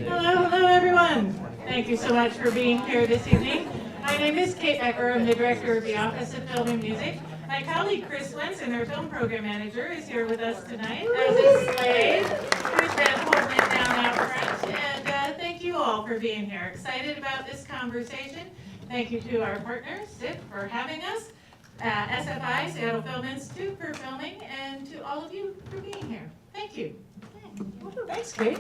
Hello, everyone. Thank you so much for being here this evening. My name is Kate Becker. I'm the director of the Office of Film and Music. My colleague Chris Swenson, our film program manager, is here with us tonight, as is Slade, who's been holding it down out front. And thank you all for being here. Excited about this conversation. Thank you to our partners, SIF, for having us, SFI, Seattle Film Institute, for filming, and to all of you for being here. Thank you. Thanks, Kate.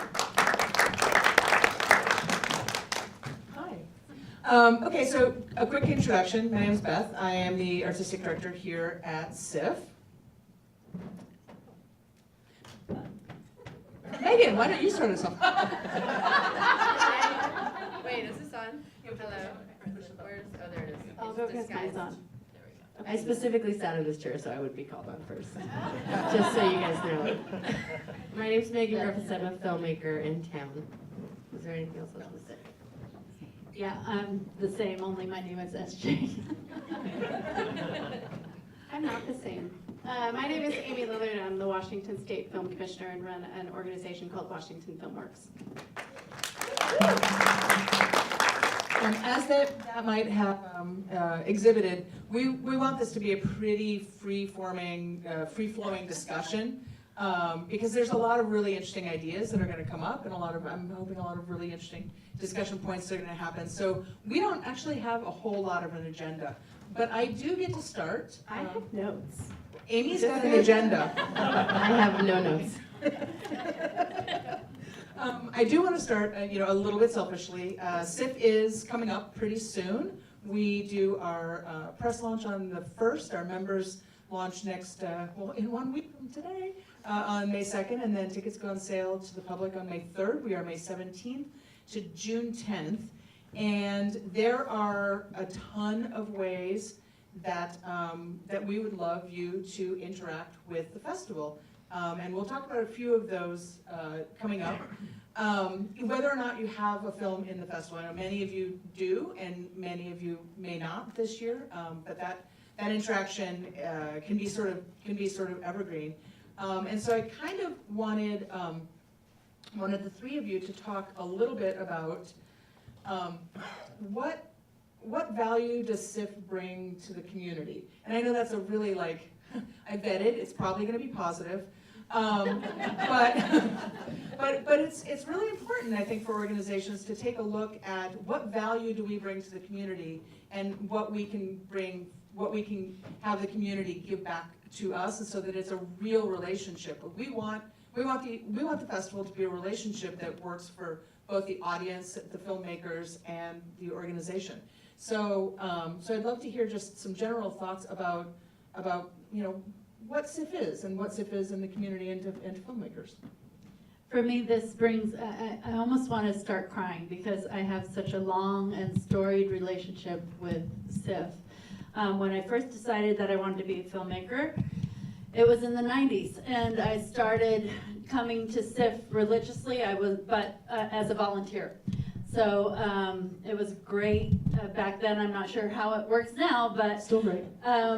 Okay, so a quick introduction. My name is Beth. I am the artistic director here at SIF. Megan, why don't you start us off? Wait, is this on? Hello? Where's, oh, there it is. I'll go because mine's on. There we go. I specifically sat in this chair so I would be called on first, just so you guys know. My name's Megan Griffiths. I'm a filmmaker in town. Is there anything else I want to say? Yeah, I'm the same, only my name is SJ. I'm not the same. My name is Amy Lillard. I'm the Washington State Film Commissioner and run an organization called Washington Filmworks. As that might have exhibited, we want this to be a pretty free-flowing discussion because there's a lot of really interesting ideas that are going to come up, and I'm hoping a lot of really interesting discussion points are going to happen. So we don't actually have a whole lot of an agenda, but I do get to start. I have notes. Amy's got an agenda. I have no notes. I do want to start, a little bit selfishly. SIF is coming up pretty soon. We do our press launch on the 1st. Our members launch next, in 1 week from today, on May 2nd, and then tickets go on sale to the public on May 3rd. We are May 17th to June 10th, and there are a ton of ways that we would love you to interact with the festival. And we'll talk about a few of those coming up. Whether or not you have a film in the festival, I know many of you do, and many of you may not this year. But that interaction can be sort of evergreen. And so I kind of wanted the three of you to talk a little bit about what value does SIF bring to the community. And I know that's a really I bet it's probably going to be positive. But it's really important, I think, for organizations to take a look at what value do we bring to the community and what we can have the community give back to us, and so that it's a real relationship. But we want the festival to be a relationship that works for both the audience, the filmmakers, and the organization. So I'd love to hear just some general thoughts about what SIF is and what SIF is in the community and to filmmakers. For me, this brings, I almost want to start crying because I have such a long and storied relationship with SIF. When I first decided that I wanted to be a filmmaker, it was in the 90s, and I started coming to SIF religiously, but as a volunteer. So it was great back then. I'm not sure how it works now, but Still great. I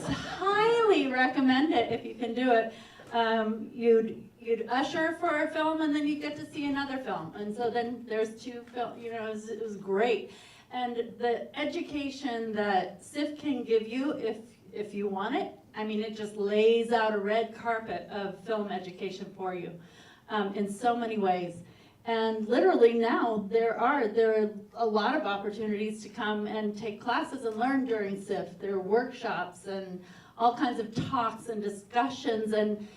highly recommend it if you can do it. You'd usher for a film, and then you get to see another film, and so then there's two film. It was great, and the education that SIF can give you if you want it. I mean, it just lays out a red carpet of film education for you in so many ways. And literally now there are a lot of opportunities to come and take classes and learn during SIF. There are workshops and all kinds of talks and discussions, and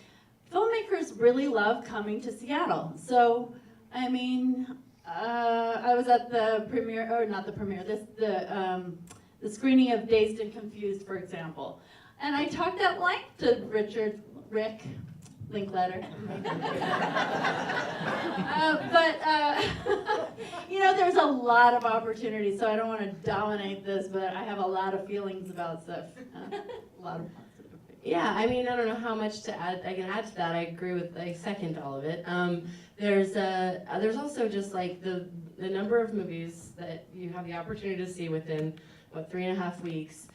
filmmakers really love coming to Seattle. So, I mean, I was at the premiere, or not the premiere, the screening of Dazed and Confused, for example. And I talked at length to Rick Linkletter. There's a lot of opportunities, so I don't want to dominate this, but I have a lot of feelings about SIF. A lot of positive things. Yeah, I mean, I don't know how much to add. I can add to that. I second all of it. There's also just like the number of movies that you have the opportunity to see within 3.5 weeks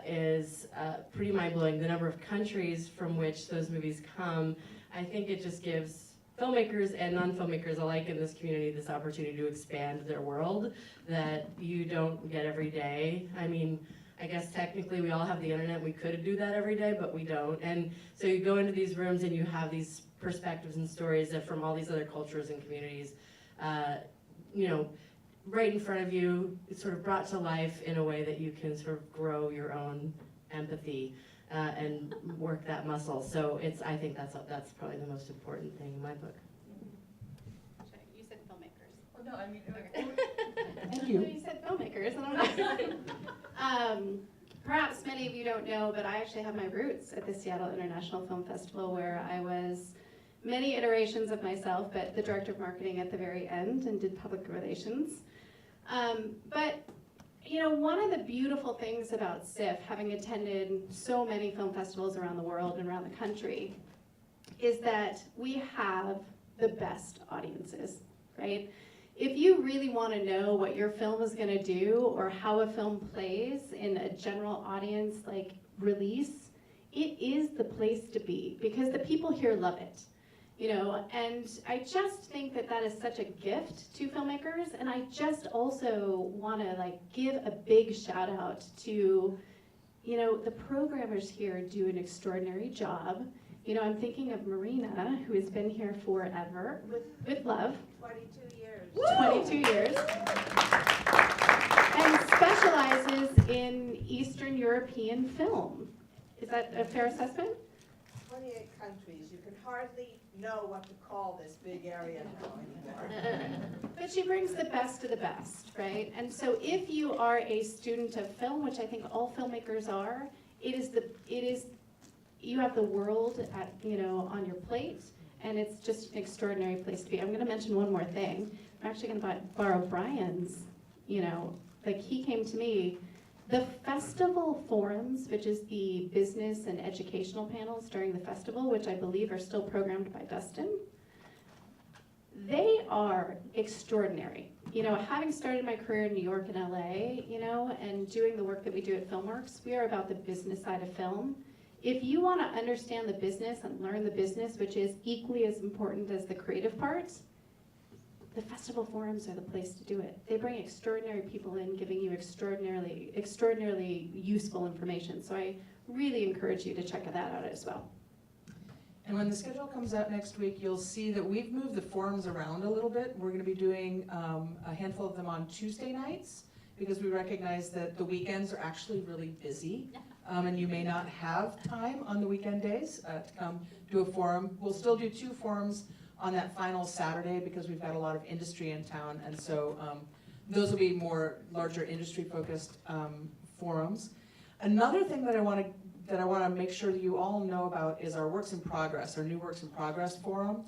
is pretty mind-blowing. The number of countries from which those movies come, I think it just gives filmmakers and non-filmmakers alike in this community this opportunity to expand their world that you don't get every day. I mean, I guess technically we all have the internet, we could do that every day, but we don't. And so you go into these rooms and you have these perspectives and stories that from all these other cultures and communities, you know, right in front of you, it's sort of brought to life in a way that you can sort of grow your own empathy and work that muscle. So I think that's probably the most important thing in my book. You said filmmakers. Well, no, I mean, Thank thank you. You said filmmakers, and perhaps many of you don't know, but I actually have my roots at the Seattle International Film Festival, where I was many iterations of myself, but the director of marketing at the very end and did public relations. But you know, one of the beautiful things about SIFF, having attended so many film festivals around the world and around the country, is that we have the best audiences, right? If you really want to know what your film is going to do or how a film plays in a general audience like release, it is the place to be because the people here love it. You know, and I just think that that is such a gift to filmmakers, and I just also want to like give a big shout out to, you know, the programmers here do an extraordinary job. You know, I'm thinking of Marina, who has been here forever with love. 22 years. 22 years. And specializes in Eastern European film. Is that a fair assessment? 28 countries. You can hardly know what to call this big area now anymore. But she brings the best of the best, right? And so if you are a student of film, which I think all filmmakers are, you have the world at, you know, on your plate, and it's just an extraordinary place to be. I'm going to mention one more thing. I'm actually going to borrow Brian's, you know, like he came to me. The festival forums, which is the business and educational panels during the festival, which I believe are still programmed by Dustin, they are extraordinary. You know, having started my career in New York and LA, you know, and doing the work that we do at FilmWorks, we are about the business side of film. If you want to understand the business and learn the business, which is equally as important as the creative parts, the festival forums are the place to do it. They bring extraordinary people in, giving you extraordinarily useful information. So I really encourage you to check that out as well. And when the schedule comes out next week, you'll see that we've moved the forums around a little bit. We're going to be doing a handful of them on Tuesday nights because we recognize that the weekends are actually really busy. And you may not have time on the weekend days to come do a forum. We'll still do 2 forums on that final Saturday because we've got a lot of industry in town, and so those will be more larger industry-focused forums. Another thing that I want to make sure that you all know about is our Works in Progress, our new Works in Progress forum,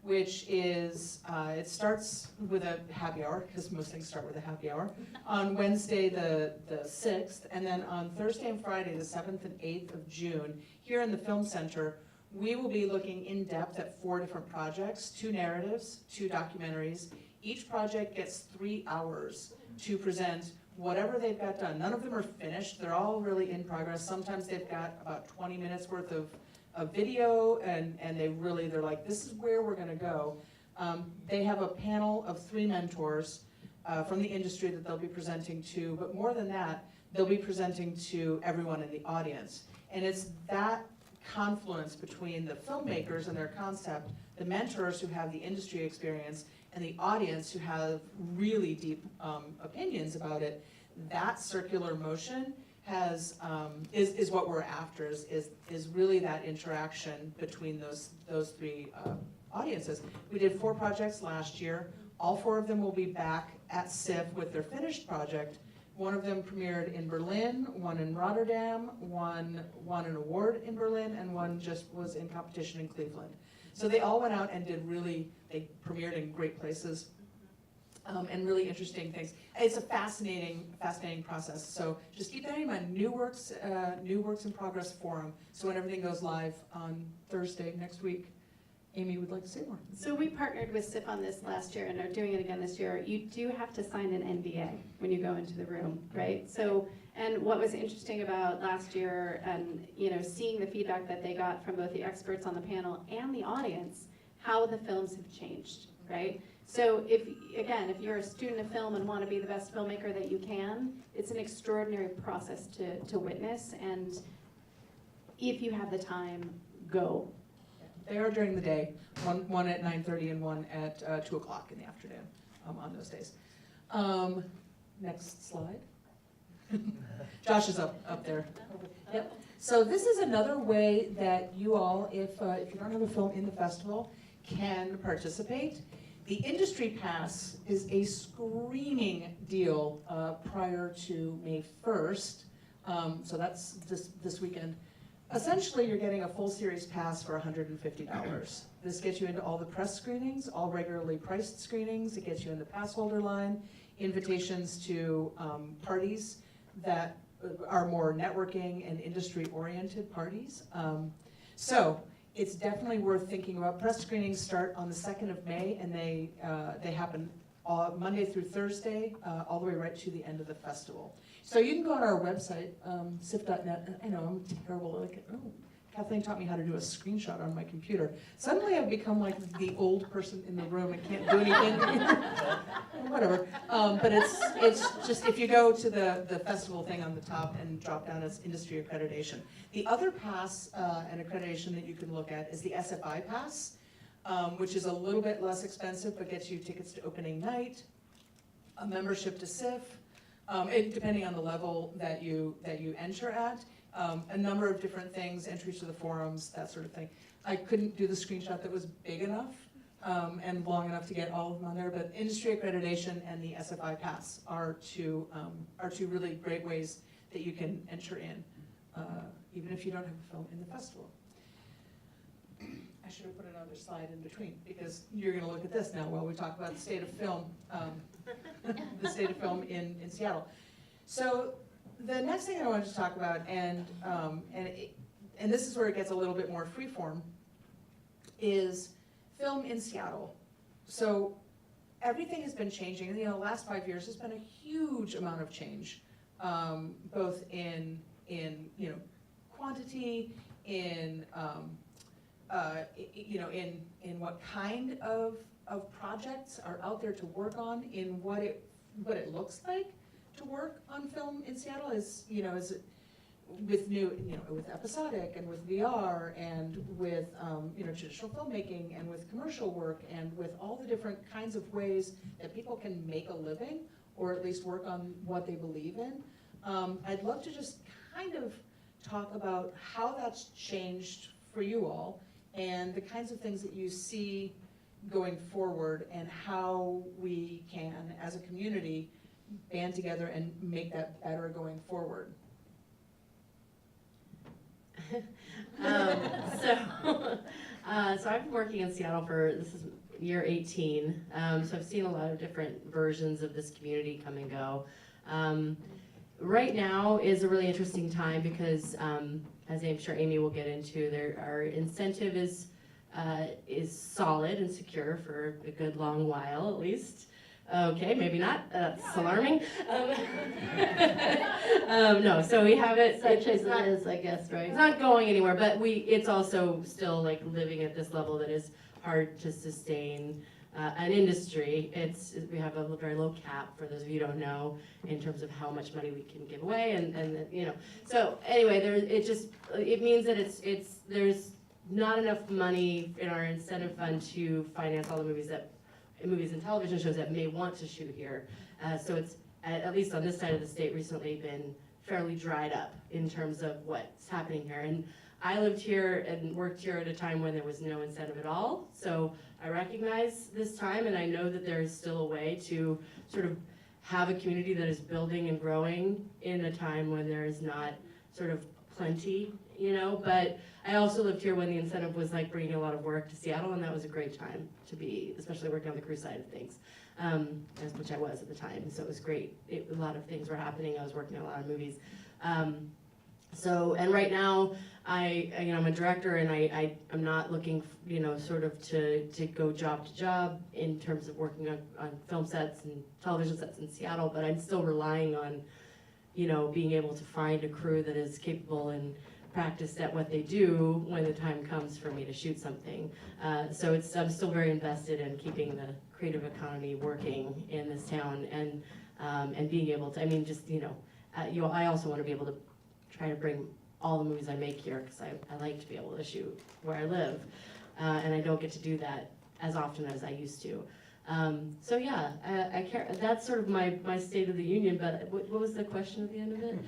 which is it starts with a happy hour because most things start with a happy hour on Wednesday the 6th, and then on Thursday and Friday the 7th and 8th of June here in the Film Center. We will be looking in depth at 4 different projects, 2 narratives, 2 documentaries. Each project gets 3 hours to present whatever they've got done. None of them are finished. They're all really in progress. Sometimes they've got about 20 minutes worth of video, and they're like, this is where we're gonna go. They have a panel of 3 mentors from the industry that they'll be presenting to, but more than that, they'll be presenting to everyone in the audience. And it's that confluence between the filmmakers and their concept, the mentors who have the industry experience, and the audience who have really deep opinions about it. That circular motion is what we're after, is really that interaction between those 3 audiences. We did 4 projects last year. All 4 of them will be back at SIFF with their finished project. One of them premiered in Berlin, one in Rotterdam, one won an award in Berlin, and one just was in competition in Cleveland. So they all went out and they premiered in great places and really interesting things. It's a fascinating process. So just keep that in mind. New Works in Progress forum. So when everything goes live on Thursday next week, Amy would like to say more. So we partnered with SIFF on this last year and are doing it again this year. You do have to sign an NDA when you go into the room, right? So And what was interesting about last year and, seeing the feedback that they got from both the experts on the panel and the audience, how the films have changed, right? So if you're a student of film and want to be the best filmmaker that you can, it's an extraordinary process to witness, and if you have the time, go. They are during the day, one at 9:30 and one at 2 o'clock in the afternoon on those days. Next slide. Josh is up there. Yep. So this is another way that you all, if you don't have a film in the festival, can participate. The industry pass is a screaming deal prior to May 1st. So that's this weekend. Essentially, you're getting a full series pass for $150. This gets you into all the press screenings, all regularly priced screenings. It gets you in the pass holder line, invitations to parties that are more networking and industry-oriented parties. So it's definitely worth thinking about. Press screenings start on the 2nd of May, and they happen Monday through Thursday, all the way right to the end of the festival. So you can go on our website, sif.net. I know, I'm terrible. Kathleen taught me how to do a screenshot on my computer. Suddenly I've become like the old person in the room and can't do anything. Whatever. But it's just, if you go to the festival thing on the top and drop down, it's industry accreditation. The other pass and accreditation that you can look at is the SFI pass, which is a little bit less expensive, but gets you tickets to opening night, a membership to SIF, depending on the level that you enter at. A number of different things, entries to the forums, that sort of thing. I couldn't do the screenshot that was big enough and long enough to get all of them on there, but industry accreditation and the SFI pass are two really great ways that you can enter in, even if you don't have a film in the festival. I should have put another slide in between, because you're going to look at this now while we talk about the state of film, the state of film in Seattle. So the next thing I wanted to talk about, and this is where it gets a little bit more freeform, is film in Seattle. So everything has been changing. The last 5 years has been a huge amount of change, both in quantity, in what kind of projects are out there to work on, in what it looks like to work on film in Seattle, is with episodic and with VR and with traditional filmmaking and with commercial work and with all the different kinds of ways that people can make a living or at least work on what they believe in. I'd love to just kind of talk about how that's changed for you all and the kinds of things that you see going forward and how we can, as a community, band together and make that better going forward. So I've been working in Seattle this is year 18. So I've seen a lot of different versions of this community come and go. Right now is a really interesting time because, as I'm sure Amy will get into, our incentive is solid and secure for a good long while at least. Okay, maybe not. That's alarming. No, so we have it. Such as it is, I guess, right? It's not going anywhere, but it's also still like living at this level that is hard to sustain an industry. We have a very low cap, for those of you who don't know, in terms of how much money we can give away, and So anyway, it means that there's not enough money in our incentive fund to finance all the movies and television shows that may want to shoot here. So it's, at least on this side of the state, recently been fairly dried up in terms of what's happening here. And I lived here and worked here at a time when there was no incentive at all. So I recognize this time, and I know that there is still a way to sort of have a community that is building and growing in a time when there is not sort of plenty, but I also lived here when the incentive was like bringing a lot of work to Seattle, and that was a great time to be, especially working on the crew side of things, which I was at the time. So it was great. A lot of things were happening. I was working on a lot of movies. And right now, I'm a director, and I'm not looking, sort of to go job to job in terms of working on film sets and television sets in Seattle, but I'm still relying on being able to find a crew that is capable and practiced at what they do when the time comes for me to shoot something. So I'm still very invested in keeping the creative economy working in this town, and being able to, I also want to be able to try to bring all the movies I make here, because I like to be able to shoot where I live, and I don't get to do that as often as I used to. So yeah, I care. That's sort of my state of the union. But what was the question at the end of it?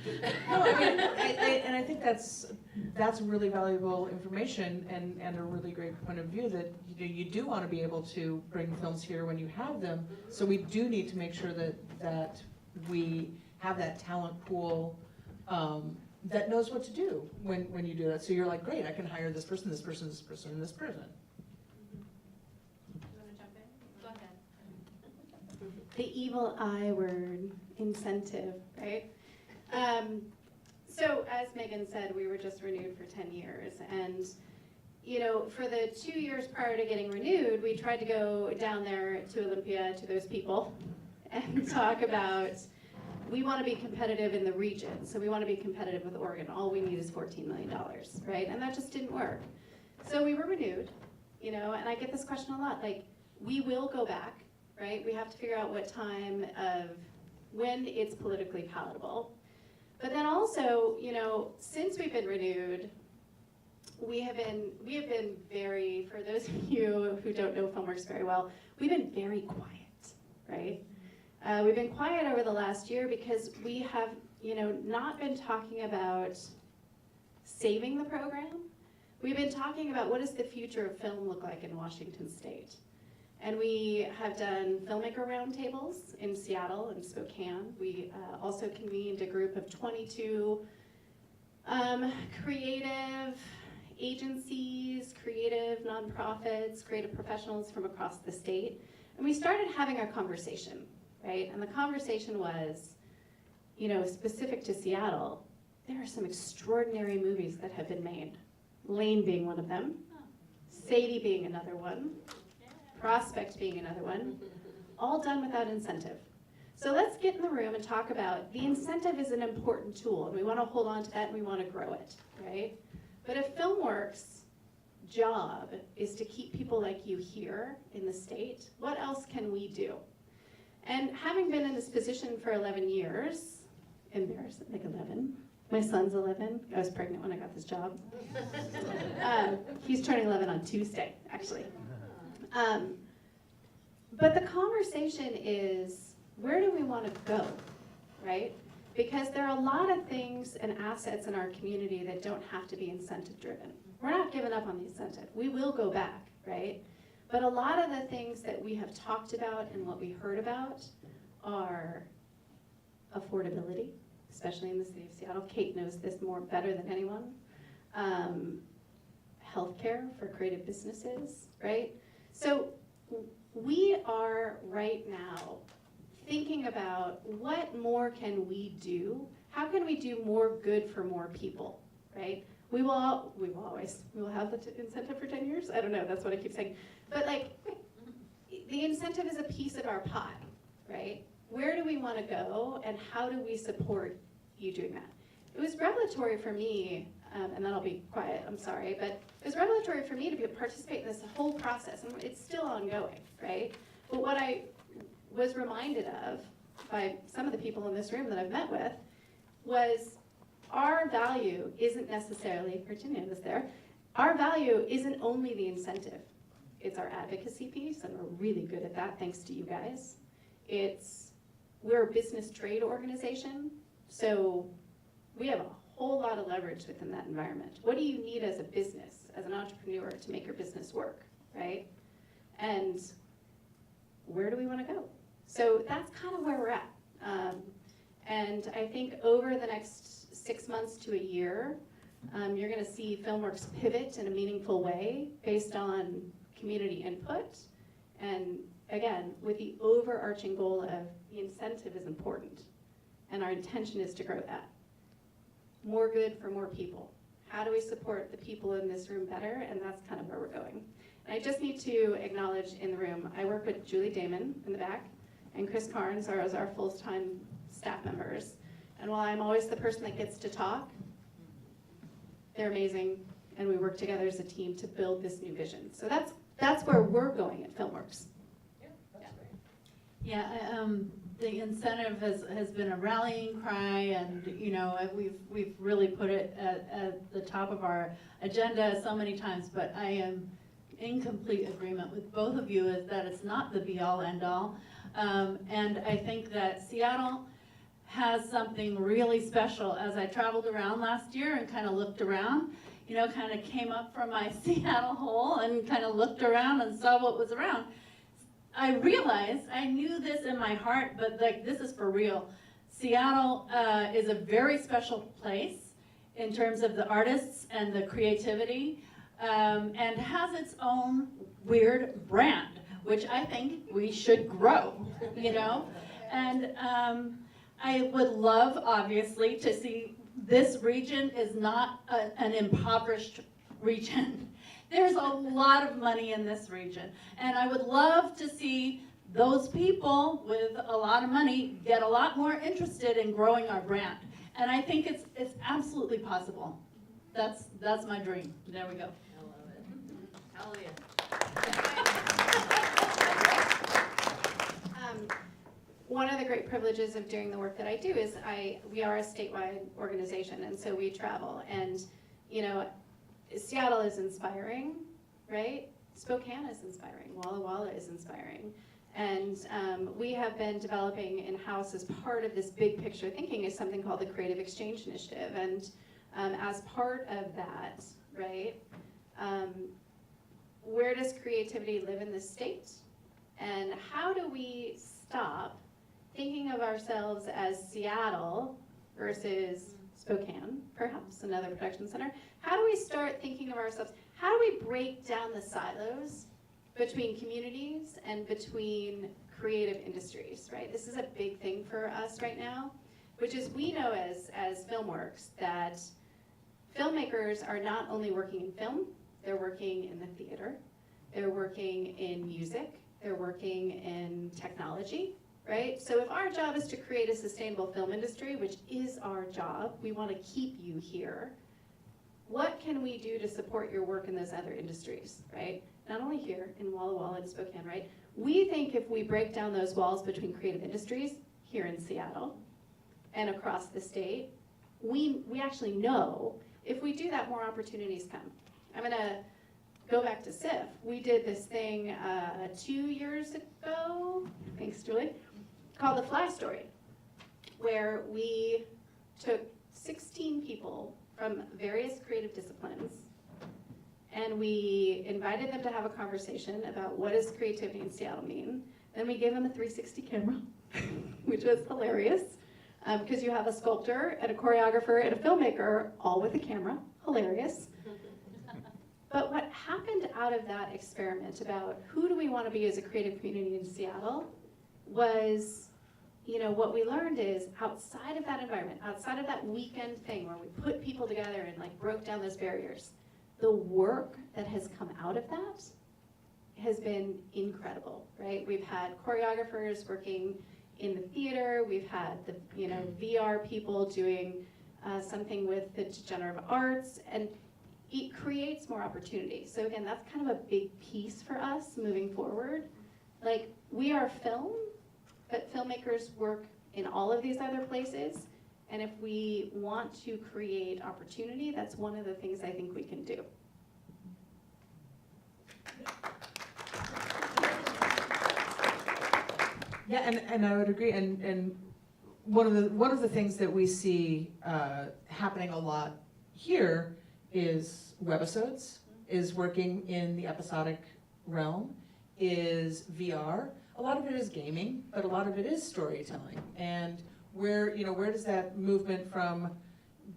No, and I think that's really valuable information and a really great point of view that you do want to be able to bring films here when you have them. So we do need to make sure that we have that talent pool that knows what to do when you do that. So you're like, great, I can hire this person, this person, this person, and this person. The evil I word, incentive, right? So as Megan said, we were just renewed for 10 years. And, for the 2 years prior to getting renewed, we tried to go down there to Olympia, to those people, and talk about, we want to be competitive in the region. So we want to be competitive with Oregon. All we need is $14 million, right? And that just didn't work. So we were renewed, and I get this question a lot, like, we will go back. Right? We have to figure out what time of when it's politically palatable. But then also, since we've been renewed, we have been very, for those of you who don't know FilmWorks very well, we've been very quiet, right? We've been quiet over the last year because we have, not been talking about saving the program. We've been talking about what does the future of film look like in Washington State. And we have done filmmaker roundtables in Seattle and Spokane. We also convened a group of 22 creative agencies, creative nonprofits, creative professionals from across the state. And we started having our conversation, right? And the conversation was, specific to Seattle, there are some extraordinary movies that have been made. Lane being one of them, Sadie being another one, Prospect being another one, all done without incentive. So let's get in the room and talk about the incentive is an important tool, and we want to hold on to that and we want to grow it, right? But if FilmWorks' job is to keep people like you here in the state, what else can we do? And having been in this position for 11 years, embarrassing, like 11, my son's 11, I was pregnant when I got this job. He's turning 11 on Tuesday, actually. But the conversation is, where do we want to go, right? Because there are a lot of things and assets in our community that don't have to be incentive driven. We're not giving up on the incentive. We will go back, right? But a lot of the things that we have talked about and what we heard about are affordability, especially in the city of Seattle. Kate knows this better than anyone. Healthcare for creative businesses, right? So we are right now thinking about what more can we do? How can we do more good for more people, right? We will have the incentive for 10 years? I don't know, that's what I keep saying. But the incentive is a piece of our pie, right? Where do we want to go and how do we support you doing that? It was revelatory for me, and then I'll be quiet, I'm sorry, but it was revelatory for me to participate in this whole process, and it's still ongoing, right? But what I was reminded of by some of the people in this room that I've met with was our value isn't necessarily, Virginia was there, our value isn't only the incentive. It's our advocacy piece, and we're really good at that thanks to you guys. We're a business trade organization, so we have a whole lot of leverage within that environment. What do you need as a business, as an entrepreneur, to make your business work, right? And where do we want to go? So that's kind of where we're at. And I think over the next 6 months to a year, you're going to see FilmWorks pivot in a meaningful way based on community input. And again, with the overarching goal of the incentive is important. And our intention is to grow that. More good for more people. How do we support the people in this room better? And that's kind of where we're going. And I just need to acknowledge in the room, I work with Julie Damon in the back, and Chris Carnes are our full-time staff members. And while I'm always the person that gets to talk, they're amazing, and we work together as a team to build this new vision. So that's where we're going at FilmWorks. Yeah, the incentive has been a rallying cry, and we've really put it at the top of our agenda so many times. But I am in complete agreement with both of you is that it's not the be-all end-all, and I think that Seattle has something really special. As I traveled around last year and kind of looked around, kind of came up from my Seattle hole and kind of looked around and saw what was around. I realized, I knew this in my heart, but like this is for real. Seattle is a very special place in terms of the artists and the creativity, and has its own weird brand, which I think we should grow, And I would love, obviously, to see this region is not an impoverished region. There's a lot of money in this region, and I would love to see those people with a lot of money get a lot more interested in growing our brand. And I think it's absolutely possible. That's my dream. There we go. I love it. Hallelujah. One of the great privileges of doing the work that I do is we are a statewide organization, and so we travel. And Seattle is inspiring, right? Spokane is inspiring. Walla Walla is inspiring. And we have been developing in-house as part of this big picture thinking is something called the Creative Exchange Initiative. And as part of that, right, where does creativity live in this state? And how do we stop thinking of ourselves as Seattle versus Spokane, perhaps another production center? How do we start thinking of ourselves? How do we break down the silos between communities and between creative industries, right? This is a big thing for us right now, which is we know as FilmWorks that filmmakers are not only working in film, they're working in the theater, they're working in music, they're working in technology, right? So if our job is to create a sustainable film industry, which is our job, we want to keep you here, what can we do to support your work in those other industries, right? Not only here in Walla Walla and Spokane, right? We think if we break down those walls between creative industries here in Seattle and across the state, we actually know if we do that, more opportunities come. I'm gonna go back to SIF. We did this thing 2 years ago, thanks Julie, called The Fly Story, where we took 16 people from various creative disciplines, and we invited them to have a conversation about what does creativity in Seattle mean. Then we gave them a 360 camera, which was hilarious, because you have a sculptor and a choreographer and a filmmaker all with a camera, hilarious. But what happened out of that experiment about who do we want to be as a creative community in Seattle was, what we learned is outside of that environment, outside of that weekend thing where we put people together and like broke down those barriers, the work that has come out of that has been incredible, right? We've had choreographers working in the theater, we've had the VR people doing something with the degenerative arts, and it creates more opportunity. So again, that's kind of a big piece for us moving forward. Like, we are film, but filmmakers work in all of these other places, and if we want to create opportunity, that's one of the things I think we can do. Yeah, and I would agree. And one of the things that we see happening a lot here is webisodes, is working in the episodic realm, is VR. A lot of it is gaming, but a lot of it is storytelling. And where does that movement from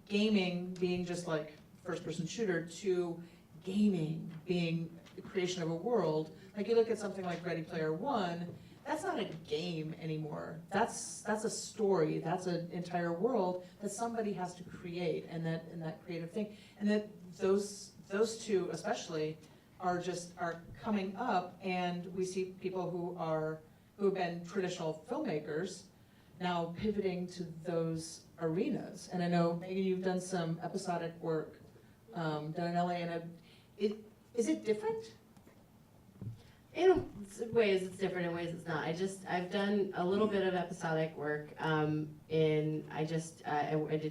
gaming being just like first-person shooter to gaming being the creation of a world? Like, you look at something like Ready Player One, that's not a game anymore. That's a story. That's an entire world that somebody has to create, and that creative thing. And that those two especially are coming up, and we see people who have been traditional filmmakers now pivoting to those arenas. And I know, Megan, you've done some episodic work down in LA, and is it different? In ways it's different, in ways it's not. I've done a little bit of episodic work. I did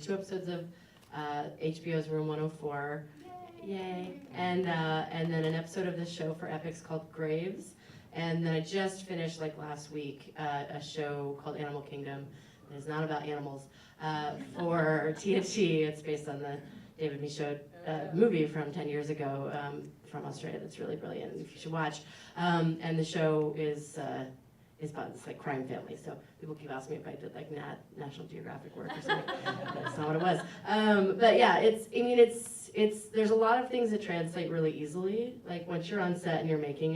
2 episodes of HBO's Room 104. Yay! And then an episode of this show for Epix called Graves. And then I just finished, like last week, a show called Animal Kingdom. It's not about animals. For TNT, it's based on the David Michaud movie from 10 years ago from Australia. That's really brilliant, and you should watch. And the show is about this like crime family. So people keep asking me if I did like National Geographic work or something. That's not what it was. But yeah, there's a lot of things that translate really easily. Like once you're on set and you're making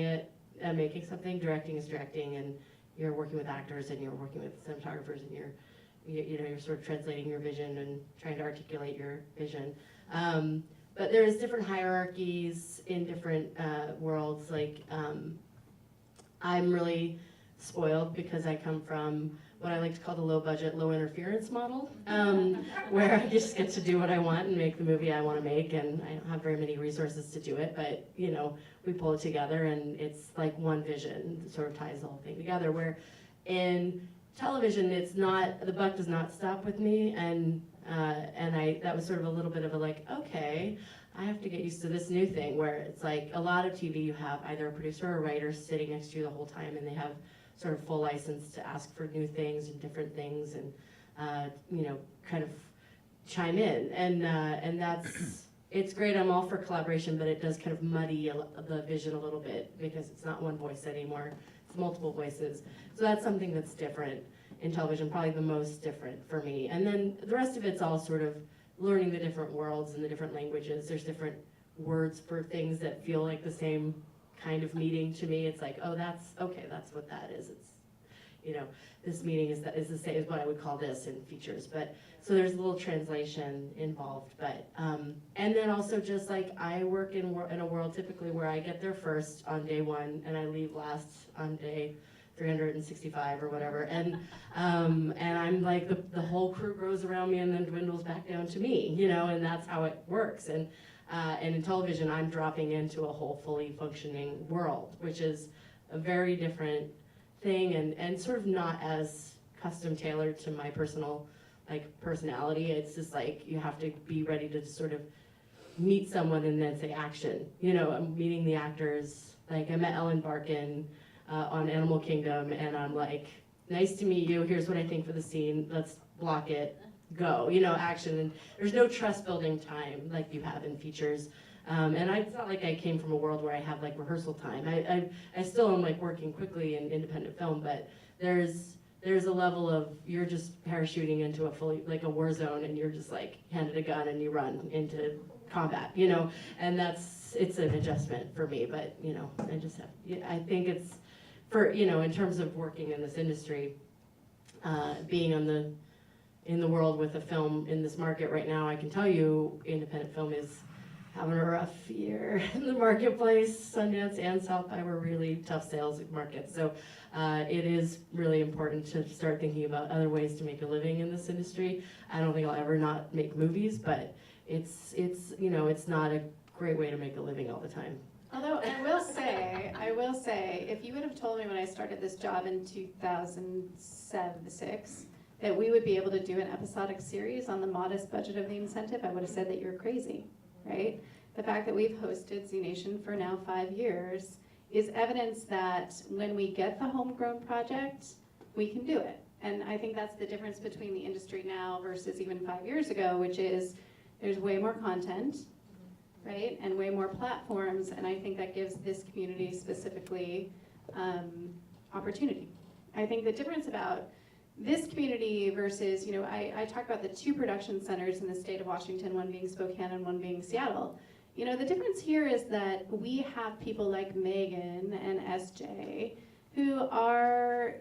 something, directing is directing, and you're working with actors and you're working with cinematographers, and you're sort of translating your vision and trying to articulate your vision. But there's different hierarchies in different worlds. Like I'm really spoiled because I come from what I like to call the low budget, low interference model, where I just get to do what I want and make the movie I want to make, and I don't have very many resources to do it, but we pull it together and it's like one vision that sort of ties the whole thing together, where in television the buck does not stop with me, and that was sort of a little bit of a like, okay, I have to get used to this new thing, where it's like a lot of TV you have either a producer or a writer sitting next to you the whole time, and they have sort of full license to ask for new things and different things, and kind of chime in, and it's great. I'm all for collaboration, but it does kind of muddy the vision a little bit because it's not one voice anymore, it's multiple voices. So that's something that's different in television, probably the most different for me. And then the rest of it's all sort of learning the different worlds and the different languages. There's different words for things that feel like the same kind of meeting to me. It's like, oh, that's what that is. It's, this meeting is the same as what I would call this in features. But so there's a little translation involved. But and then also just like I work in a world typically where I get there first on day 1 and I leave last on day 365 or whatever, and I'm like the whole crew grows around me and then dwindles back down to me, and that's how it works. And in television, I'm dropping into a whole fully functioning world, which is a very different thing and sort of not as custom tailored to my personal personality. It's just like you have to be ready to sort of meet someone and then say action. I'm meeting the actors. Like I met Ellen Barkin on Animal Kingdom, and I'm like, nice to meet you, here's what I think for the scene, let's block it, go, action. And there's no trust building time like you have in features. And it's not like I came from a world where I have like rehearsal time. I still am like working quickly in independent film, but there's a level of you're just parachuting into a fully, like a war zone, and you're just like handed a gun and you run into combat, and it's an adjustment for me, but I think it's, for, in terms of working in this industry, being in the world with a film in this market right now, I can tell you independent film is having a rough year in the marketplace. Sundance and South by were really tough sales markets. So it is really important to start thinking about other ways to make a living in this industry. I don't think I'll ever not make movies, but it's not a great way to make a living all the time. Although I will say, if you would have told me when I started this job in 2006 that we would be able to do an episodic series on the modest budget of the incentive, I would have said that you're crazy, right? The fact that we've hosted Z Nation for now 5 years is evidence that when we get the homegrown project, we can do it. And I think that's the difference between the industry now versus even 5 years ago, which is there's way more content, right, and way more platforms, and I think that gives this community specifically opportunity. I think the difference about this community versus, I talk about the 2 production centers in the state of Washington, one being Spokane and one being Seattle. The difference here is that we have people like Megan and SJ who are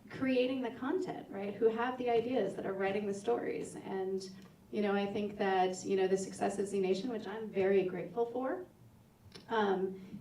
creating the content, right, who have the ideas, that are writing the stories. And I think that, the success of Z Nation, which I'm very grateful for,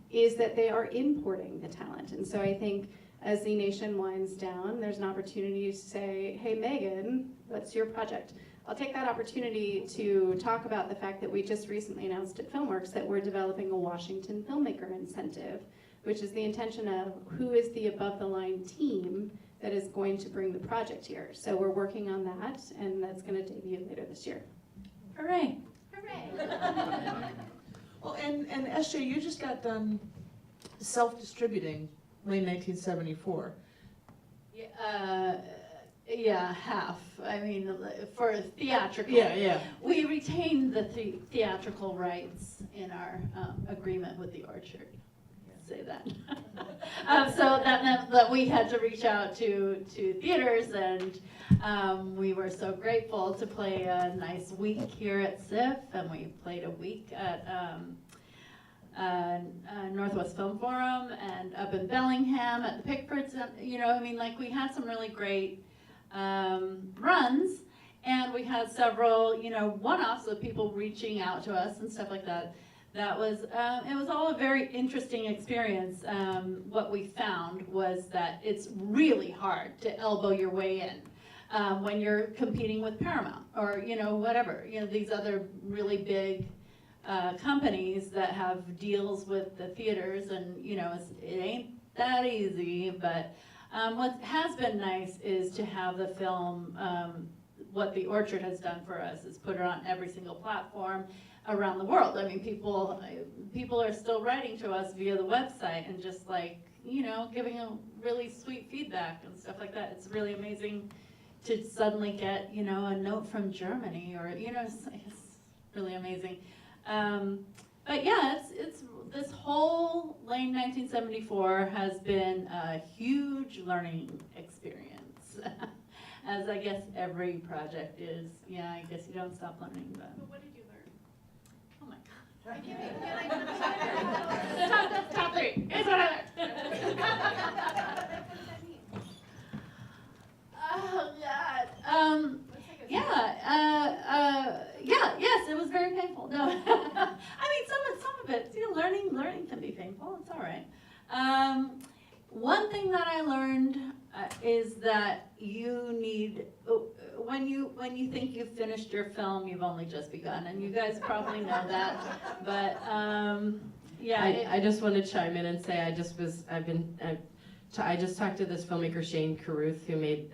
is that they are importing the talent. And so I think as Z Nation winds down, there's an opportunity to say, hey, Megan, what's your project? I'll take that opportunity to talk about the fact that we just recently announced at FilmWorks that we're developing a Washington Filmmaker Incentive, which is the intention of who is the above-the-line team that is going to bring the project here. So we're working on that, and that's going to debut later this year. Hooray. Well, and SJ, you just got done self-distributing Lane 1974. Yeah, half. I mean, for theatrical. Yeah. We retained the theatrical rights in our agreement with the Orchard. Say that. So that meant that we had to reach out to theaters, and we were so grateful to play a nice week here at SIFF, and we played a week at Northwest Film Forum and up in Bellingham at the Pickfords. You know, I mean, like, we had some really great runs, and we had several, you know, one-offs of people reaching out to us and stuff like that. That was, it was all a very interesting experience. What we found was that it's really hard to elbow your way in when you're competing with Paramount or, you know, whatever, you know, these other really big companies that have deals with the theaters, and, you know, it ain't that easy. But what has been nice is to have the film, what the Orchard has done for us is put it on every single platform around the world. I mean, people are still writing to us via the website and just, like, you know, giving a really sweet feedback and stuff like that. It's really amazing to suddenly get, you know, a note from Germany, or, you know, it's really amazing. But yeah, it's this whole Lane 1974 has been a huge learning experience. As I guess every project is. Yeah, I guess you don't stop learning. But what did you learn? Oh my God. Top three. Here's what I learned. Oh God. Yes, it was very painful. No, I mean, some of it, you know, learning can be painful. It's all right. One thing that I learned is that you need, when you think you've finished your film, you've only just begun, and you guys probably know that. But yeah, I just want to chime in and say I just talked to this filmmaker, Shane Carruth, who made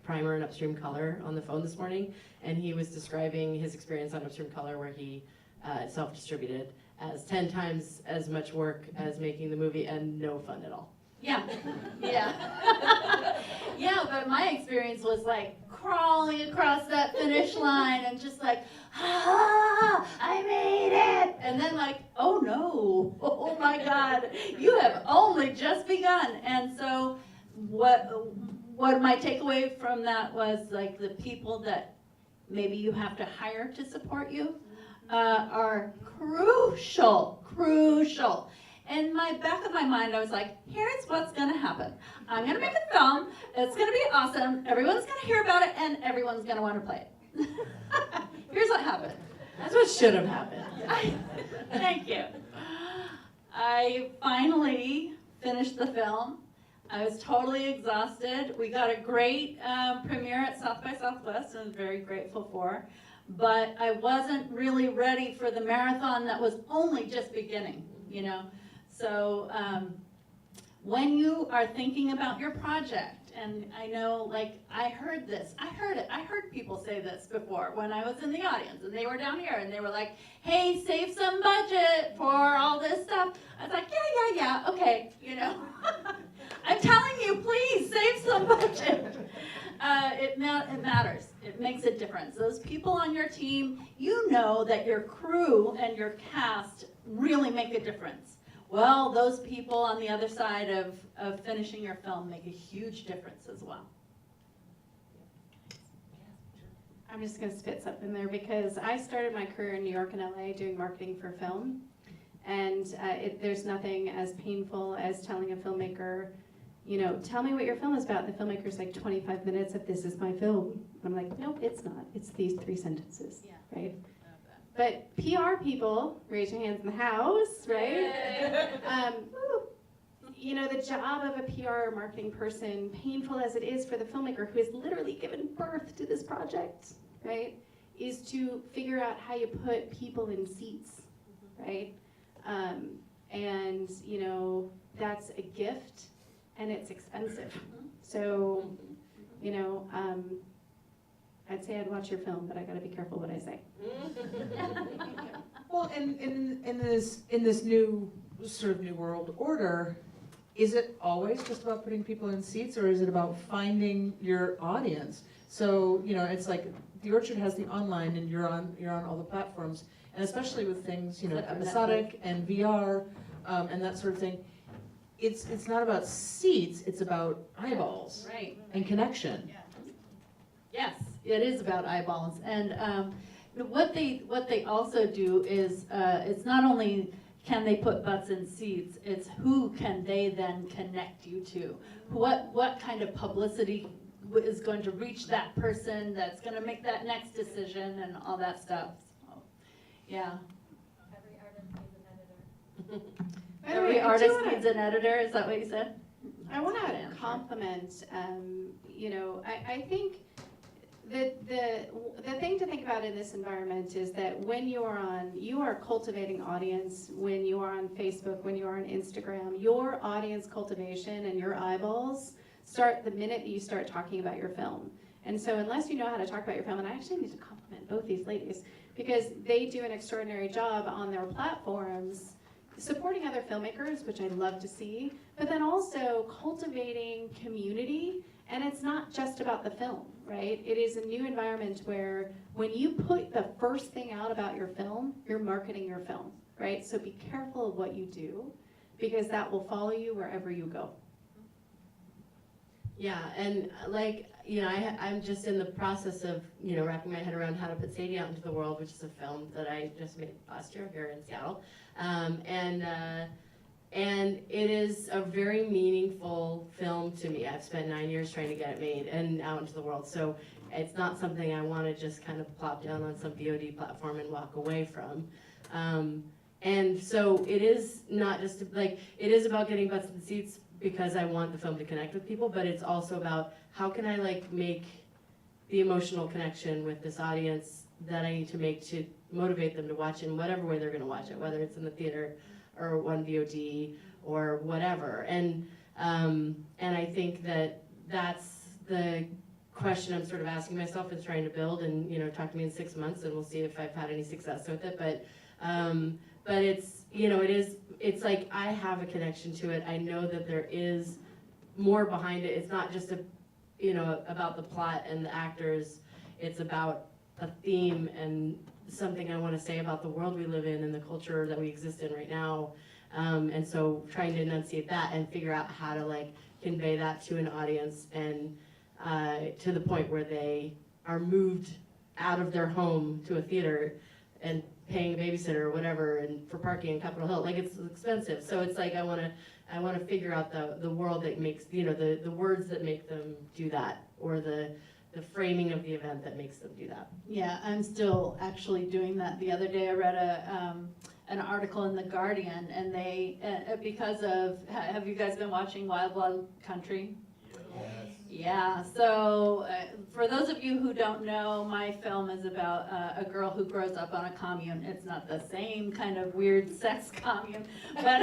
Primer and Upstream Color on the phone this morning, and he was describing his experience on Upstream Color, where he self-distributed, as 10 times as much work as making the movie and no fun at all. Yeah. Yeah, but my experience was like crawling across that finish line and just like, I made it! And then like, oh no, oh my God, you have only just begun. And so what my takeaway from that was, like, the people that maybe you have to hire to support you are crucial. In my back of my mind, I was like, here's what's gonna happen. I'm gonna make a film, it's gonna be awesome, everyone's gonna hear about it, and everyone's gonna wanna play it. Here's what happened. That's what should have happened. Thank you. I finally finished the film. I was totally exhausted. We got a great premiere at South by Southwest, and I was very grateful for. But I wasn't really ready for the marathon that was only just beginning, you know. So when you are thinking about your project, and I know, like, I heard people say this before when I was in the audience, and they were down here, and they were like, hey, save some budget for all this stuff. I was like, yeah, okay, you know. I'm telling you, please, save some budget. It matters. It makes a difference. Those people on your team, you know that your crew and your cast really make a difference. Well, those people on the other side of finishing your film make a huge difference as well. I'm just going to spit something there, because I started my career in New York and LA doing marketing for film, and there's nothing as painful as telling a filmmaker, you know, tell me what your film is about. And the filmmaker's like, 25 minutes of this is my film. I'm like, nope, it's not. It's these 3 sentences, right? But PR people, raise your hands in the house, right? you know, the job of a PR or marketing person, painful as it is for the filmmaker who has literally given birth to this project, right, is to figure out how you put people in seats, right? And, you know, that's a gift and it's expensive. So, you know, I'd say I'd watch your film, but I gotta be careful what I say. Well, and in this new, sort of new world order, is it always just about putting people in seats, or is it about finding your audience? So, you know, it's like The Orchard has the online, and you're on all the platforms, and especially with things, you know, Like on episodic and VR, and that sort of thing. It's not about seats, it's about eyeballs Right. and connection. Yes, it is about eyeballs, and what they also do is it's not only can they put butts in seats, it's who can they then connect you to? What kind of publicity is going to reach that person that's going to make that next decision and all that stuff. So, yeah. By the Every way, I do artist wanna- needs an editor. Is that what you said? I want Good to answer. compliment, you know, I think that the thing to think about in this environment is that when you are cultivating audience, when you are on Facebook, when you are on Instagram, your audience cultivation and your eyeballs start the minute that you start talking about your film. And so unless you know how to talk about your film, and I actually need to compliment both these ladies, because they do an extraordinary job on their platforms supporting other filmmakers, which I love to see, but then also cultivating community. And it's not just about the film, right? It is a new environment where when you put the first thing out about your film, you're marketing your film, right? So be careful of what you do, because that will follow you wherever you go. Yeah, and like, you know, I'm just in the process of, you know, wrapping my head around how to put Sadie out into the world, which is a film that I just made last year here in Seattle. And it is a very meaningful film to me. I've spent 9 years trying to get it made and out into the world. So it's not something I want to just kind of plop down on some VOD platform and walk away from. And so it is not just like, it is about getting butts in seats because I want the film to connect with people, but it's also about how can I like make the emotional connection with this audience that I need to make to motivate them to watch in whatever way they're going to watch it, whether it's in the theater or on VOD or whatever. And I think that that's the question I'm sort of asking myself and trying to build, and, you know, talk to me in 6 months and we'll see if I've had any success with it. But it's, you know, it's like I have a connection to it. I know that there is more behind it. It's not just you know, about the plot and the actors. It's about a theme and something I want to say about the world we live in and the culture that we exist in right now. And so trying to enunciate that and figure out how to like convey that to an audience and to the point where they are moved out of their home to a theater and paying a babysitter or whatever and for parking in Capitol Hill. Like, it's expensive. So it's like I want to figure out the world that makes, you know, the words that make them do that, or the framing of the event that makes them do that. Yeah, I'm still actually doing that. The other day I read an article in The Guardian, and they, because of, have you guys been watching Wild Wild Country? Yes. Yeah, so for those of you who don't know, my film is about a girl who grows up on a commune. It's not the same kind of weird sex commune, but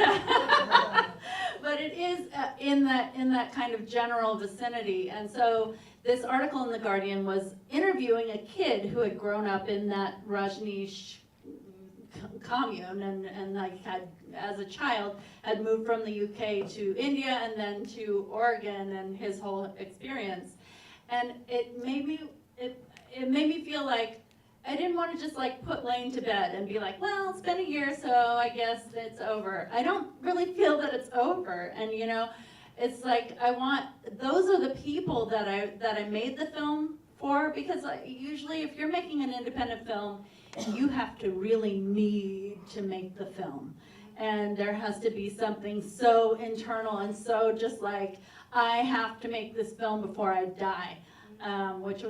but it is in that kind of general vicinity. And so this article in The Guardian was interviewing a kid who had grown up in that Rajneesh commune and like had, as a child, had moved from the UK to India and then to Oregon, and his whole experience. And it made me feel like I didn't want to just like put Lane to bed and be like, well, it's been a year, so I guess it's over. I don't really feel that it's over. And you know, it's like those are the people that I made the film for, because usually if you're making an independent film, you have to really need to make the film. And there has to be something so internal and so just like, I have to make this film before I die, which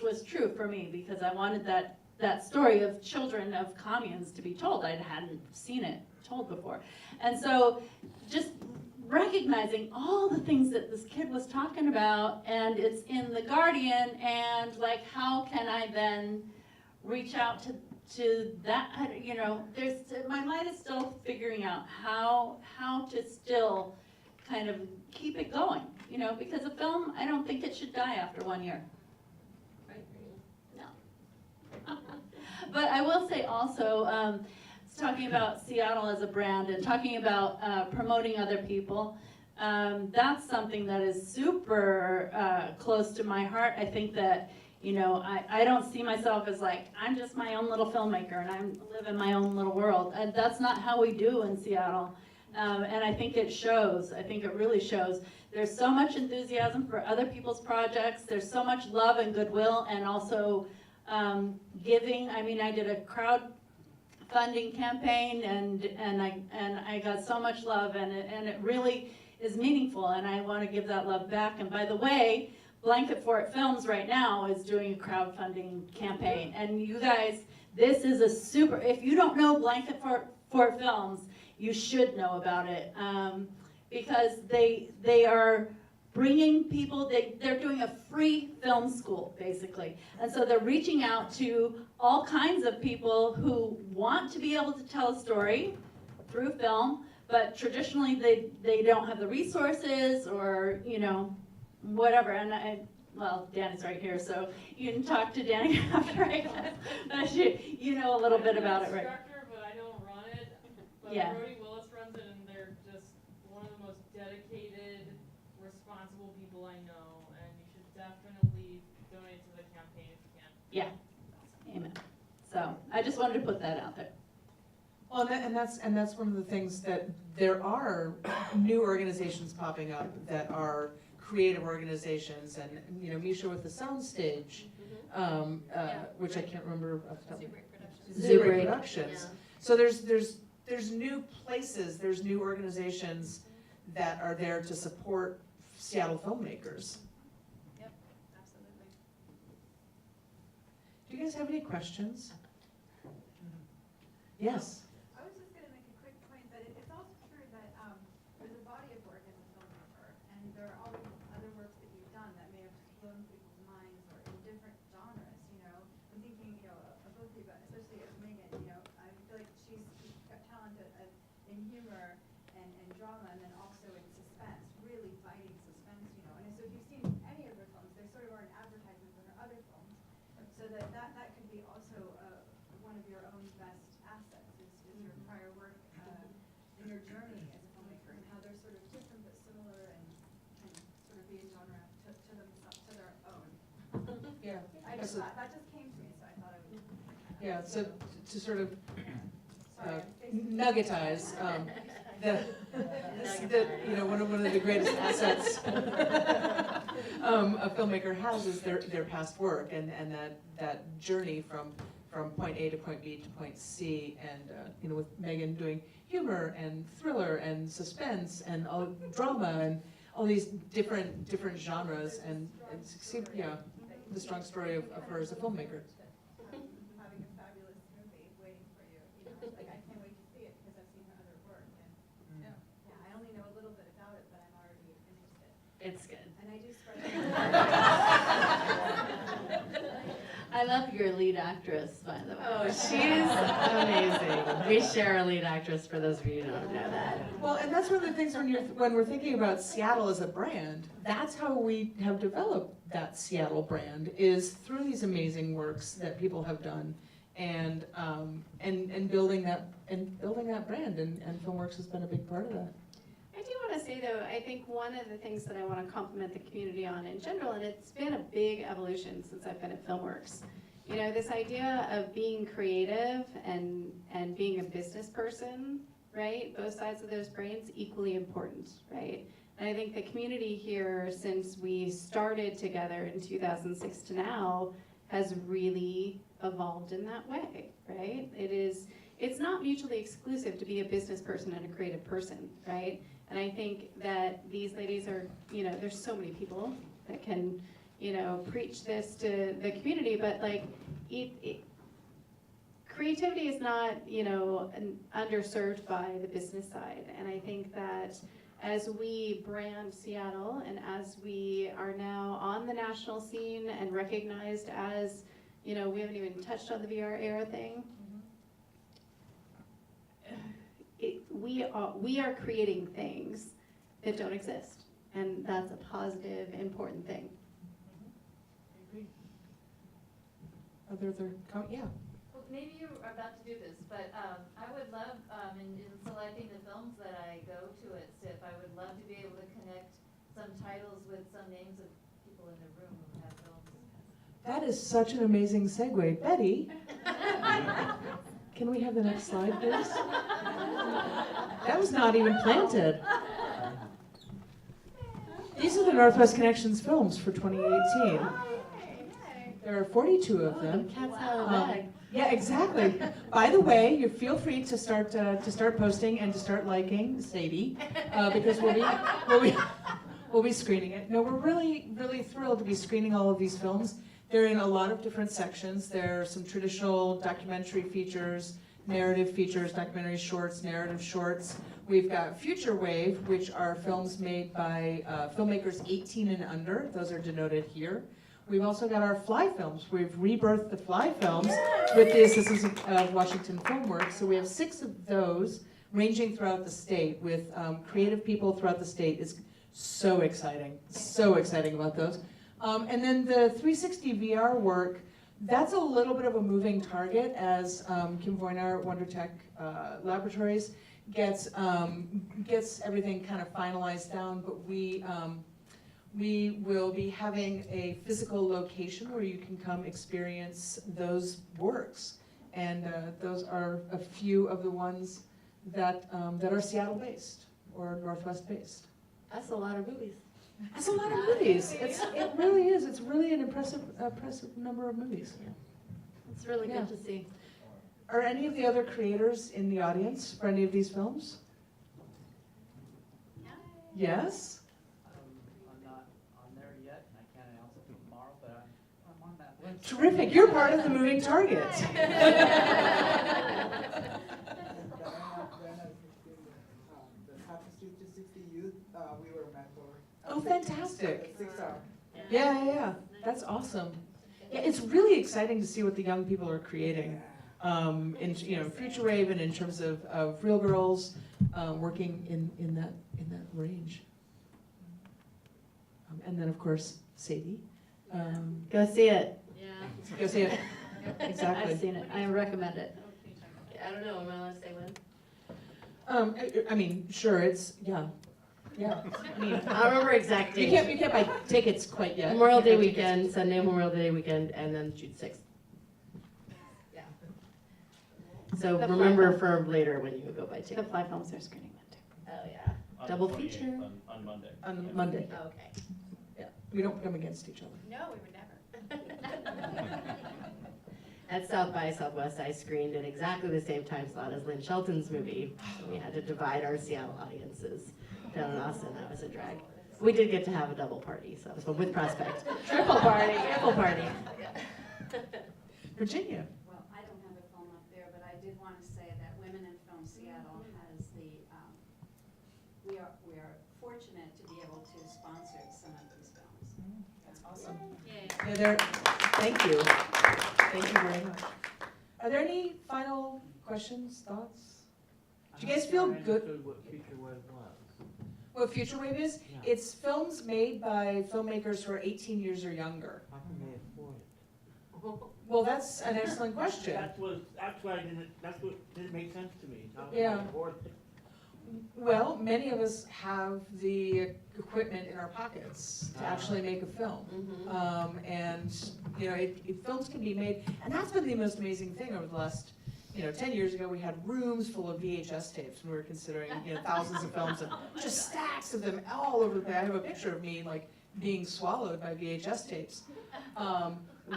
was true for me, because I wanted that story of children of communes to be told. I hadn't seen it told before. And so just recognizing all the things that this kid was talking about, and it's in The Guardian, and like, how can I then reach out to that, you know, my mind is still figuring out how to still kind of keep it going, you know, because a film, I don't think it should die after 1 year. No. But I will say also, talking about Seattle as a brand and talking about promoting other people, that's something that is super close to my heart. I think that, you know, I don't see myself as like, I'm just my own little filmmaker and I live in my own little world. And that's not how we do in Seattle. And I think it shows. I think it really shows. There's so much enthusiasm for other people's projects. There's so much love and goodwill, and also giving. I mean, I did a crowdfunding campaign, and I got so much love, and it really is meaningful, and I want to give that love back. And by the way, Blanket Fort Films right now is doing a crowdfunding campaign, and you guys, this is a super. If you don't know Blanket Fort Films, you should know about it, because they are bringing people, they're doing a free film school, basically. And so they're reaching out to all kinds of people who want to be able to tell a story through film, but traditionally they don't have the resources, or, you know, whatever. And well, Danny's right here, so you can talk to Danny after, I guess. But you know a little bit about it, right? But I don't run it. But Yeah. Brody Willis runs it, and they're just one of the most dedicated, responsible people I know. And you should definitely donate to the campaign if you can. Yeah. Amen. So I just wanted to put that out there. Well, and that's one of the things, that there are new organizations popping up that are creative organizations, and, you know, Misha with the Soundstage, which I can't remember off the top of my head. Zoo Break Productions. So there's new places, there's new organizations that are there to support Seattle filmmakers. Yep, absolutely. Do you guys have any questions? Yes. I was just going to make a quick point that it's also true that there's a body of work as a filmmaker, and there are all these other works that you've done that may have blown people's minds, or in different genres, you know. I'm thinking, you know, of both of you, but especially of Megan, you know, I feel like she's got talent in humor and drama, and then also in suspense, really fighting suspense, you know. And so if you've seen any of her films, they sort of are an advertisement for her other films. So that could be also one of your own best assets, is your prior work and your journey as a filmmaker, and how they're sort of different but similar, and can sort of be a genre to themselves, to their own. Yeah. That just came to me, so I thought I would. Yeah, so to sort of Sorry. nuggetize, you know, one of the greatest assets a filmmaker has is their past work, and that journey from point A to point B to point C, and you know, with Megan doing humor and thriller and suspense and all drama and all these different genres, and yeah, the strong story of her as a filmmaker. Having a fabulous movie waiting for you, you know, like I can't wait to see it because I've seen her other work, and yeah, I only know a little bit about it, but I'm already interested. It's good. And I do spread. I love your lead actress, by the way. Oh, she's amazing. We share a lead actress, for those of you who don't know that. Well, and that's one of the things when we're thinking about Seattle as a brand, that's how we have developed that Seattle brand, is through these amazing works that people have done, and building that brand, and Filmworks has been a big part of that. I do want to say, though, I think one of the things that I want to compliment the community on in general, and it's been a big evolution since I've been at Filmworks, you know, this idea of being creative and being a business person, right? Both sides of those brains equally important, right? And I think the community here, since we started together in 2006 to now, has really evolved in that way, right? It's not mutually exclusive to be a business person and a creative person, right? And I think that these ladies are, you know, there's so many people that can, you know, preach this to the community, but like, creativity is not, you know, underserved by the business side. And I think that as we brand Seattle and as we are now on the national scene and recognized as, we haven't even touched on the VR era thing. We are creating things that don't exist, and that's a positive, important thing. Yeah. Well, maybe you're about to do this, but I would love, in selecting the films that I go to at SIF, I would love to be able to connect some titles with some names of people in the room who have films. That is such an amazing segue. Betty, can we have the next slide, please? That was not even planted. These are the Northwest Connections films for 2018. There are 42 of them. Cat's out of the bag. Yeah, exactly. By the way, you feel free to start posting and to start liking Sadie, because we'll be screening it. No, we're really, really thrilled to be screening all of these films. They're in a lot of different sections. There are some traditional documentary features, narrative features, documentary shorts, narrative shorts. We've got Future Wave, which are films made by filmmakers 18 and under. Those are denoted here. We've also got our Fly films. We've rebirthed the Fly films with the assistance of Washington Filmworks. So we have 6 of those ranging throughout the state with creative people throughout the state. It's so exciting about those. And then the 360 VR work, that's a little bit of a moving target as Kim Voynar at WonderTech Laboratories gets everything kind of finalized down, but we will be having a physical location where you can come experience those works. And those are a few of the ones that are Seattle-based or Northwest-based. That's a lot of movies. That's a lot of movies. It really is. It's really an impressive number of movies. It's really Yeah. good to see. Are any of the other creators in the audience for any of these films? Yes? I'm not on there yet, and I can't announce it tomorrow, but I'm on that list. Terrific. You're part of the moving target. The Tapestry 260 Youth, we were mentors. Oh, fantastic. 6 hours. Yeah. That's awesome. Yeah, it's really exciting to see what the young people are creating. In Future Wave and in terms of Real Girls, working in that range. And then of course Sadie. Go see it. Yeah. Go see it. Exactly. I've seen it. I recommend it. I don't know, am I allowed to say when? I mean, sure, it's yeah. I mean, I don't remember exact you dates. can't buy tickets quite yet. Memorial Day You can't buy tickets. weekend, Sunday Memorial Day weekend, and then June 6th. Yeah. So The remember Fly for later when you go buy The tickets. Fly films are screening that too. Oh, yeah. On Double the 28th, feature. On Monday. On Monday. Oh, okay. We don't come against each other. No, we would never. At South by Southwest, I screened at exactly the same time slot as Lynn Shelton's movie. So we had to divide our Seattle audiences. Down in Austin, that was a drag. We did get to have a double party, so with Prospect. Triple party. Virginia. Well, I don't have a film up there, but I did want to say that Women in Film Seattle has we are fortunate to be able to sponsor some of these films. That's awesome. Yeah, thank you. Thank you very much. Are there any final questions, thoughts? Do you guys feel good? What Future Wave was. What Future Wave is? Yeah. It's films made by filmmakers who are 18 years or younger. How can they afford it? Well, that's an excellent question. That's what didn't make sense to me. How can Yeah. they afford it? Well, many of us have the equipment in our pockets to actually make a film. And, films can be made, and that's been the most amazing thing over the last, 10 years ago, we had rooms full of VHS tapes, and we were considering, thousands of films, and just stacks of them all over the place. I have a picture of me, being swallowed by VHS tapes.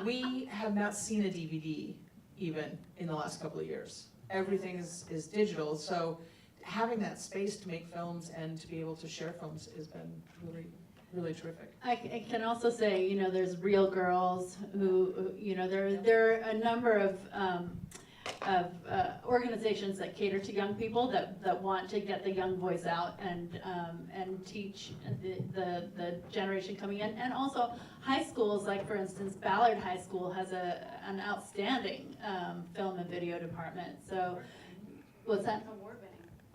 We have not seen a DVD, even, in the last couple of years. Everything is digital, so having that space to make films and to be able to share films has been really, really terrific. I can also say, there's Real Girls who, there are a number of organizations that cater to young people that want to get the young voice out and teach the generation coming in. And also high schools, like for instance, Ballard High School has an outstanding film and video department. So, what's that?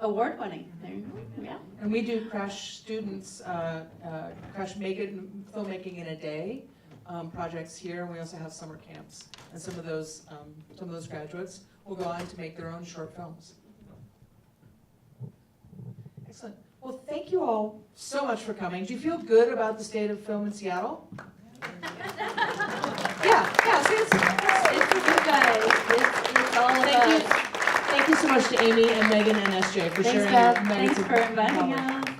Award-winning. There you go. Yeah. And we do Crash students, Crash Make It Filmmaking in a Day projects here, and we also have summer camps. And some of those graduates will go on to make their own short films. Excellent. Well, thank you all so much for coming. Do you feel good about the state of film in Seattle? Yeah, see, It's you guys. It's all of Thank you. us. Thank you so much to Amy and Megan and SJ for Thanks, sharing Beth. your Thanks amazing for inviting knowledge. us.